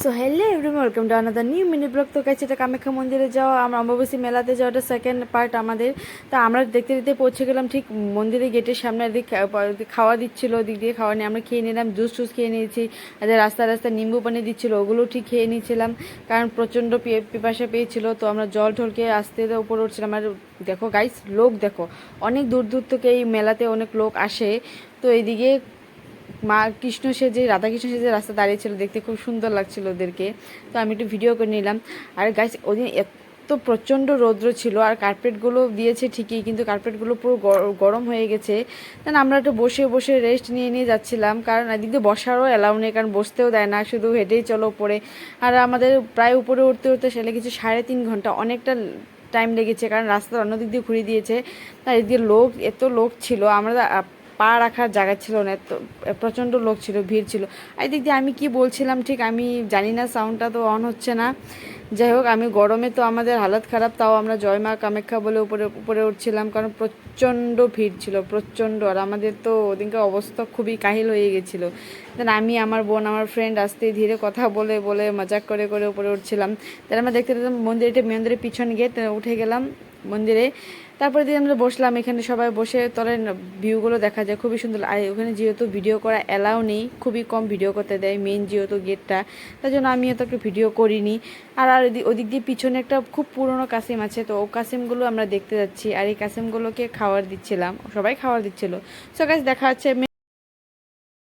So hello everyone, welcome to another new mini blog. তো guys, এটা কামাখ্যা মন্দিরে যাওয়া, আমরা অম্বুবাসী মেলাতে যাওয়াটা সেকেন্ড পার্ট আমাদের। তো আমরা দেখতে দেখতে পৌঁছে গেলাম ঠিক মন্দিরের গেটের সামনে। এদিক খাওয়া দিচ্ছিলো, ওদিক দিয়ে খাওয়া নিয়ে আমরা খেয়ে নিলাম, জুস টুস খেয়ে নিয়েছি। আর রাস্তায় রাস্তায় নিম্বু পানি দিচ্ছিলো, ওগুলো ঠিক খেয়ে নিয়েছিলাম, কারণ প্রচণ্ড পিপাসা পেয়েছিল। তো আমরা জল ঢল খেয়ে আস্তে উপরে উঠছিলাম। আর দেখো গাইস, লোক দেখো, অনেক দূর দূর থেকে এই মেলাতে অনেক লোক আসে। তো এইদিকে মা কৃষ্ণ সেজে, রাধাকৃষ্ণ সেজে রাস্তা দাঁড়িয়েছিল, দেখতে খুব সুন্দর লাগছিল ওদেরকে। তো আমি একটু ভিডিও করে নিলাম। আর গাইস, ওদিন এত প্রচণ্ড রৌদ্র ছিল, আর কার্পেটগুলো দিয়েছে ঠিকই, কিন্তু কার্পেটগুলো পুরো গরম হয়ে গেছে। দেন আমরা একটু বসে বসে রেস্ট নিয়ে নিয়ে যাচ্ছিলাম, কারণ এদিক দিয়ে বসারও অ্যালাউ নেই, কারণ বসতেও দেয় না, শুধু হেঁটেই চলো উপরে। আর আমাদের প্রায় উপরে উঠতে উঠতে সেটা কিছু 3.5 ঘন্টা, অনেকটা টাইম লেগেছে, কারণ রাস্তার অন্য দিক দিয়ে ঘুরিয়ে দিয়েছে। তাই এদিকে লোক, এত লোক ছিল, আমরা পা রাখার জায়গা ছিল না, এত প্রচণ্ড লোক ছিল, ভিড় ছিল। আর এদিক দিয়ে আমি কি বলছিলাম ঠিক আমি জানি না, সাউন্ডটা তো অন হচ্ছে না। যাই হোক, আমি গরমে তো আমাদের হালত খারাপ, তাও আমরা জয় মা কামাখ্যা বলে উপরে উপরে উঠছিলাম, কারণ প্রচণ্ড ভিড় ছিল, প্রচণ্ড। আর আমাদের তো ওদিনকার অবস্থা খুবই কাহিল হয়ে গেছিলো। দেন আমি, আমার বোন, আমার ফ্রেন্ড আস্তে ধীরে কথা বলে বলে মজাক করে করে উপরে উঠছিলাম। তাহলে আমরা দেখতে পেলাম মন্দিরের পিছন গেট, উঠে গেলাম মন্দিরে। তারপরে দিয়ে আমরা বসলাম, এখানে সবাই বসে তলের ভিউগুলো দেখা যায়, খুবই সুন্দর। আর ওখানে যেহেতু ভিডিও করা অ্যালাউ নেই, খুবই কম ভিডিও করতে দেয়, মেন যেহেতু গেটটা, তার জন্য আমিও তো একটু ভিডিও করিনি। আর আর ওদিক দিয়ে পিছনে একটা খুব পুরনো কাসিম আছে, তো ও কাসিমগুলো আমরা দেখতে যাচ্ছি, আর এই কাসিমগুলোকে খাবার দিচ্ছিলাম, সবাই খাবার দিচ্ছিলো। সো গাইস, দেখা হচ্ছে।